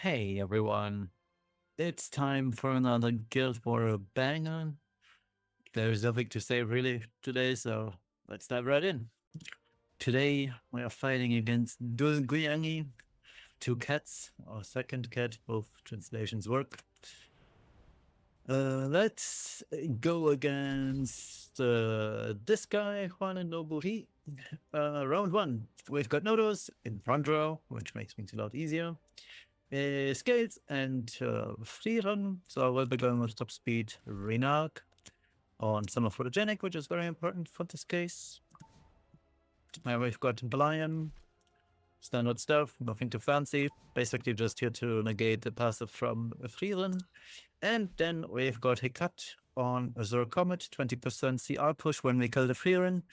Hey everyone, it's time for another Guild War banger. There's nothing to say really today, so let's dive right in. Today we are fighting against Dulguyangi, two cats, or second cat, both translations work. Let's go against this guy, Juan and Noburi. Round one, we've got Nodos in front row, which makes things a lot easier. Scales and free run, so we'll be going with top speed Renark on summer photogenic, which is very important for this case. We've got Blian, standard stuff, nothing too fancy, basically just here to negate the passive from free run. And then we've got Hecat on Azure Comet, 20% CR push when we kill the free run.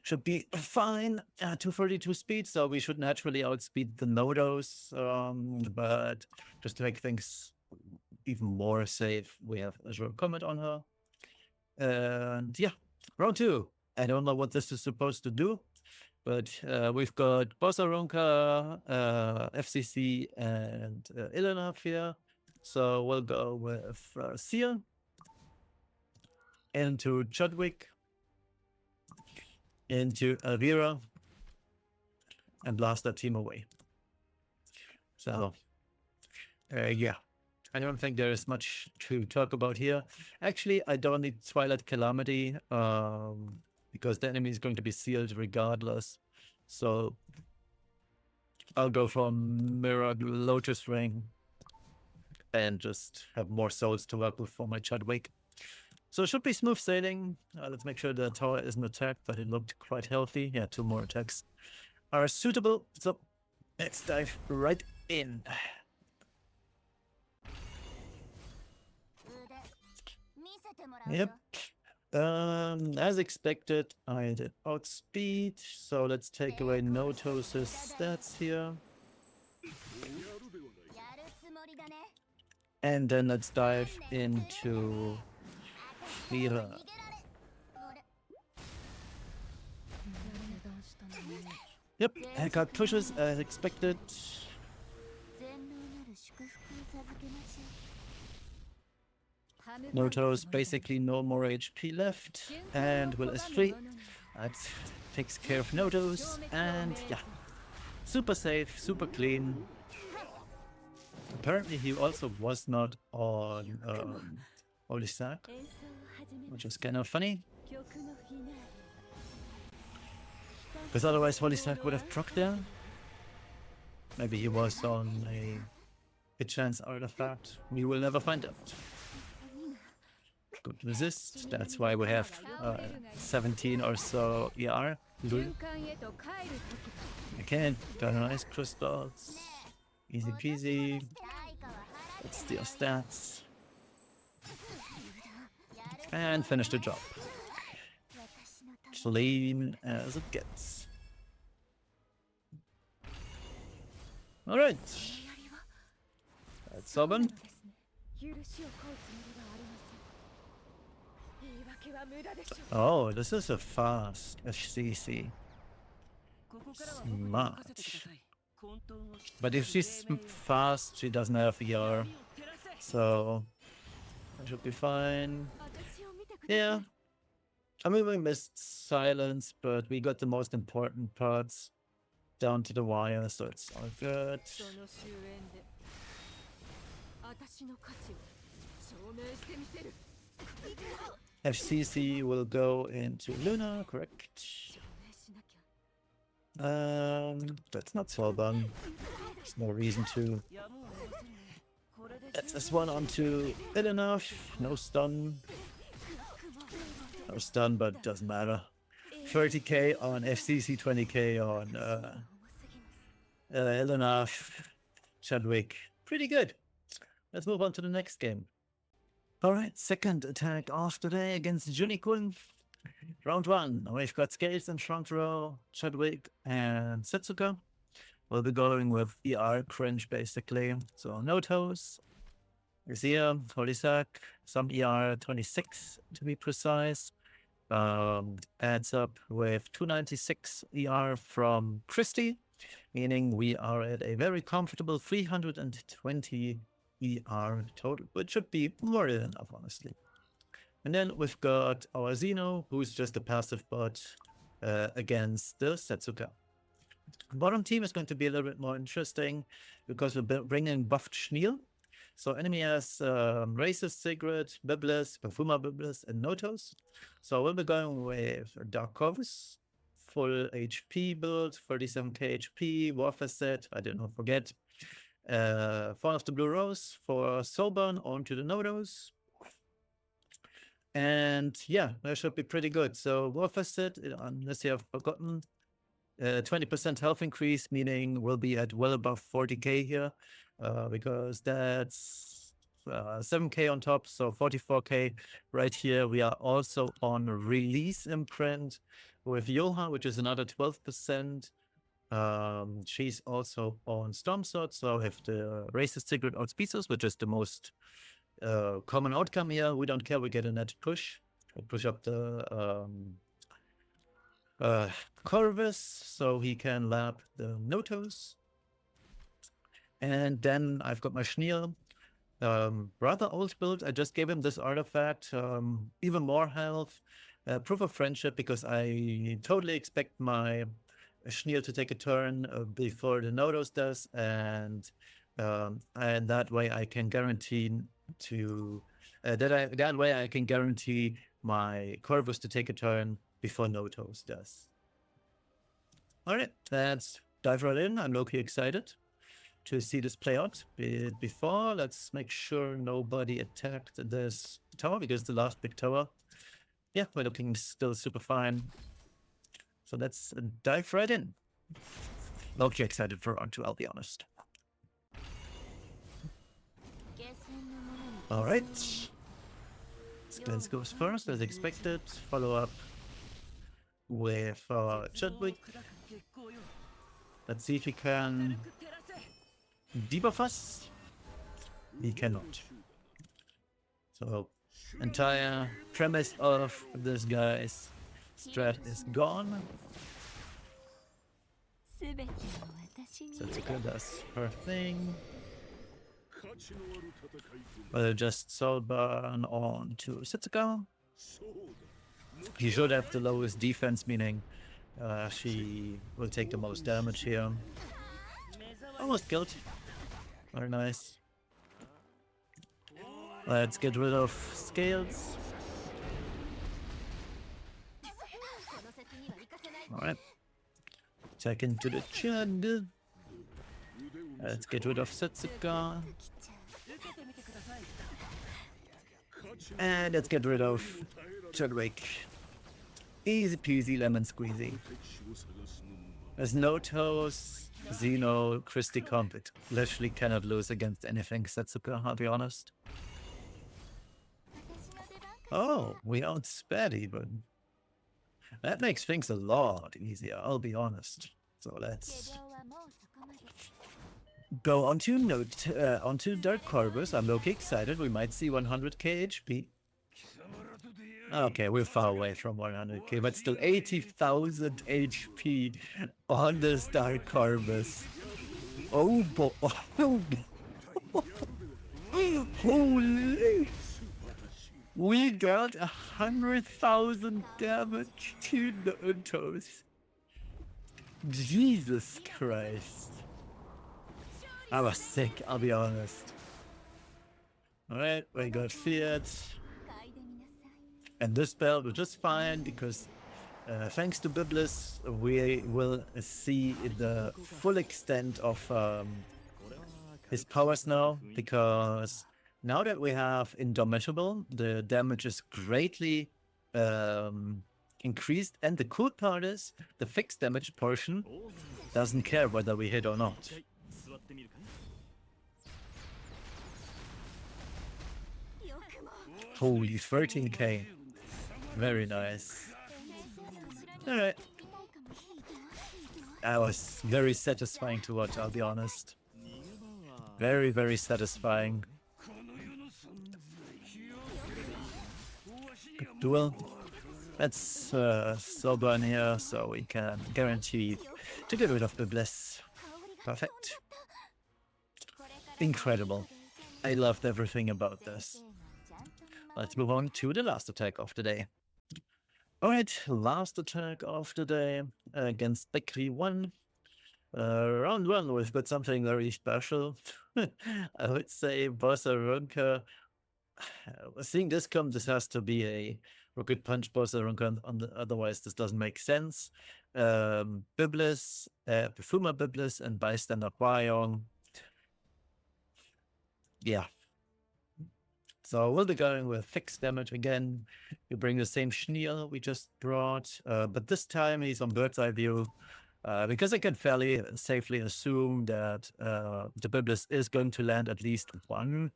Should be fine. 232 speed, so we should naturally outspeed the Nodos. But just to make things even more safe, we have Azure Comet on her. And yeah, round two. I don't know what this is supposed to do, but we've got Bosaronka, FCC, and Ilona here. So we'll go with Sia into Chudwick, into Avira, and blast that team away. So, yeah, I don't think there is much to talk about here. Actually, I don't need Twilight Calamity, because the enemy is going to be sealed regardless. So, I'll go from Mirror Lotus Ring and just have more souls to work with for my Chudwick. So it should be smooth sailing. Let's make sure the tower isn't attacked, but it looked quite healthy. Yeah, 2 more attacks are suitable. So let's dive right in. Yep. As expected, I did outspeed. So let's take away Notos' stats here. And then let's dive into Vira. Yep, Hecat pushes as expected. Notos basically no more HP left, and Will is free. That takes care of Notos, and yeah, super safe, super clean. Apparently he also was not on Holy Stack, which is kind of funny. Because otherwise Holy Stack would have procced there. Maybe he was on a chance artifact. We will never find out. Good resist. That's why we have 17 or so ER. Okay, got nice crystals. Easy peasy. Let's steal stats. And finish the job. Clean as it gets. Alright. Let's summon. Oh, this is a fast FCC. Smart. But if she's fast, she doesn't have ER. So I should be fine. Yeah. I mean, we missed silence, but we got the most important parts down to the wire, so it's all good. FCC will go into Luna, correct? That's not Solban. There's no reason to. That's this one onto Ilona. No stun. No stun, but doesn't matter. 30k on FCC, 20k on Ilona, Chadwick. Pretty good. Let's move on to the next game. Alright, second attack of today against Junikun. Round one. We've got Scales in front row, Chadwick and Setsuka. We'll be going with ER cringe basically. So no toes. Garcia, Holy Sack, some ER 26 to be precise. Adds up with 296 ER from Christie. meaning we are at a very comfortable 320 ER total, which should be more than enough, honestly. And then we've got our Xeno, who's just a passive bot against the Setsuka. Bottom team is going to be a little bit more interesting because we're bringing buffed Schniel. So enemy has Racist Secret, Biblis, Perfuma Biblis, and Notos. So we'll be going with Dark Corvus, full HP build, 37k HP, Warfare set, I did not forget. Fall of the Blue Rose for Soulburn onto the Notos. And yeah, that should be pretty good. So Warfare set, unless you have forgotten, 20% health increase, meaning we'll be at well above 40k here, because that's 7k on top, so 44k right here. We are also on release imprint with Yoha, which is another 12%. She's also on Storm Sword, so if the Racist Secret outspeeds us, which is the most common outcome here, we don't care, we get a net push. We push up the Corvus, so he can lap the Notos. And then I've got my Schniel. Rather old build. I just gave him this artifact, even more health, proof of friendship, because I totally expect my Schniel to take a turn before the Notos does, and that way I can guarantee to that way I can guarantee my Corvus to take a turn before Notos does. All right, let's dive right in. I'm low-key excited to see this play out. But before, let's make sure nobody attacked this tower, because the last big tower, yeah, we're looking still super fine. So let's dive right in. Low-key excited for round 2, I'll be honest. All right. Skills goes first, as expected. Follow up with Chadwick. Let's see if he can debuff us. He cannot. So, entire premise of this guy's strat is gone. Setsuka does her thing. We'll just Soulburn on to Setsuka. He should have the lowest defense, meaning she will take the most damage here. Almost killed. Very nice. Let's get rid of Scales. Alright. Check into the jungle. Let's get rid of Setsuka. And let's get rid of Chadwick. Easy peasy lemon squeezy. There's Notos, Xeno, Christy comp. It literally cannot lose against anything Setsuka, I'll be honest. Oh, we outsped even. That makes things a lot easier, I'll be honest. So let's go onto Dark Corvus. I'm low-key excited. We might see 100k HP. Okay, we're far away from 100k, but still 80,000 HP on this Dark Corvus. Oh boy! Holy! We got 100,000 damage to Notos. Jesus Christ! I was sick, I'll be honest. Alright, we got Fiat. And this spell was just fine because thanks to Biblis, we will see the full extent of his powers now, because now that we have Indomitable, the damage is greatly increased, and the cool part is the fixed damage portion doesn't care whether we hit or not. Holy 13k. Very nice. Alright. That was very satisfying to watch, I'll be honest. Very, very satisfying. Good duel. Let's Soulburn here so we can guarantee to get rid of the Bliss. Perfect. Incredible. I loved everything about this. Let's move on to the last attack of the day. Alright, last attack of the day against Bakery 1. Round 1, we've got something very special. I would say Bossa Runka. Seeing this come, this has to be a Rocket Punch Bossa Runka, otherwise this doesn't make sense. Biblis, Perfuma Biblis, and Bystander Wyong. Yeah. So we'll be going with fixed damage again. We bring the same Schniel we just brought, but this time he's on bird's eye view. Because I can fairly safely assume that the Biblis is going to land at least one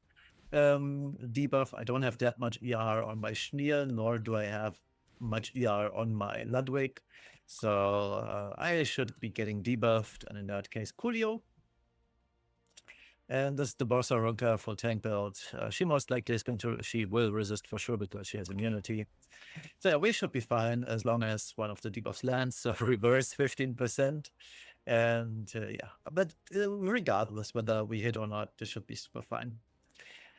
debuff. I don't have that much ER on my Schniel, nor do I have much ER on my Ludwig. So I should be getting debuffed, and in that case, Coolio. And this is the Bossa Runka full tank build. She most likely is going to, she will resist for sure because she has immunity. So yeah, we should be fine as long as one of the debuffs lands, so reverse 15%. And yeah, but regardless whether we hit or not, this should be super fine.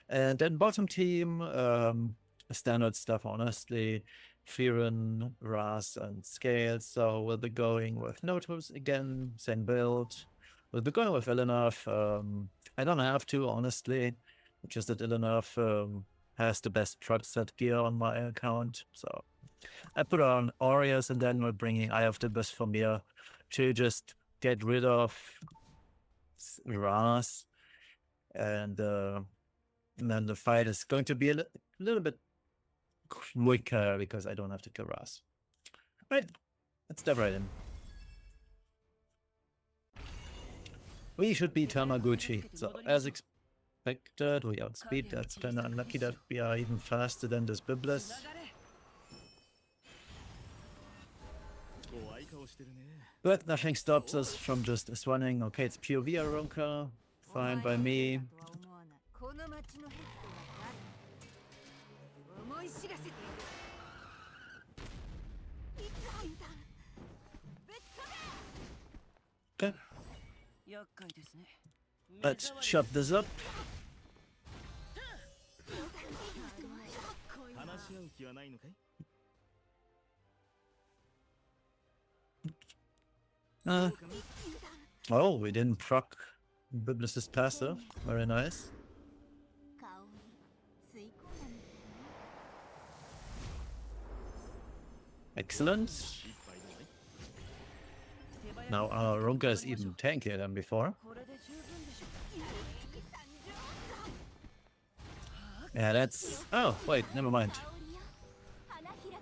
And then bottom team, standard stuff, honestly. Firen, Ras, and Scale. So we'll be going with Notos again, same build. We'll be going with Illinov. I don't have to, honestly. Just that Illinov has the best truck set gear on my account. So I put on Aureus, and then we're bringing Eye of the Beast from here to just get rid of Ras. And then the fight is going to be a little bit quicker because I don't have to kill Ras. Right, let's dive right in. We should beat Tamaguchi. So as expected, we outspeed. That's kind of unlucky that we are even faster than this Biblis. But nothing stops us from just swanning. Okay, it's POV Aronka. Fine by me. Okay. Let's chop this up. Oh, we didn't proc Biblis' passive. Very nice. Excellent. Now our Runka is even tankier than before. Yeah, that's... Oh, wait, never mind.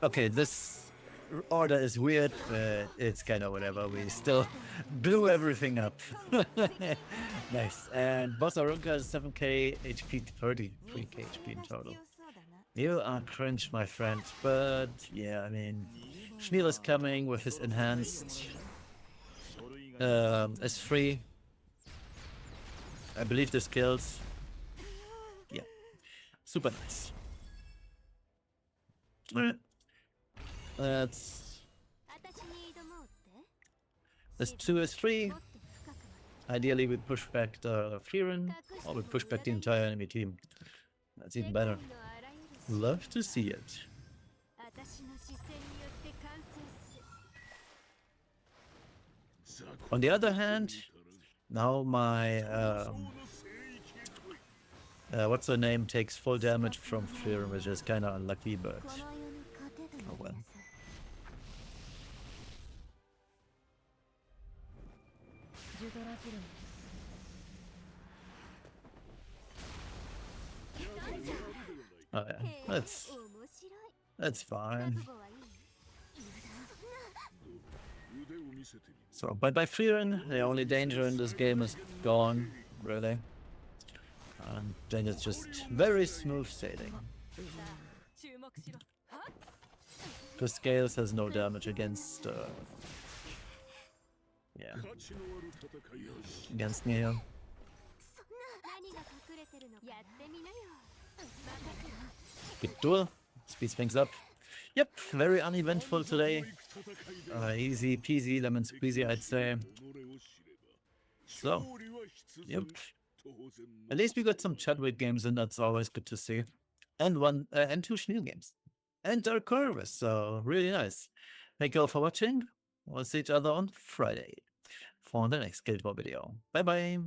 Okay, this order is weird, but it's kind of whatever. We still blew everything up. Nice. And Bossa Runka is 7k HP, 33k HP in total. You are cringe, my friend. But yeah, I mean, Schniel is coming with his enhanced S3. I believe the skills. Yeah, super nice. Let's 2 S3. Ideally, we push back the Firen, or we push back the entire enemy team. That's even better. Love to see it. On the other hand, now my what's her name takes full damage from Firen, which is kind of unlucky, but oh well. Oh yeah, that's fine. So, but by Firen, the only danger in this game is gone, really. And then it's just very smooth sailing. Because Scales has no damage against, yeah, against Neo. Good duel, speeds things up. Yep, very uneventful today. Easy peasy, lemon squeezy, I'd say. So, yep. At least we got some Chadwick games, and that's always good to see. And and two Schniel games. And Dark Corvus, so really nice. Thank you all for watching. We'll see each other on Friday for the next Guild War video. Bye bye.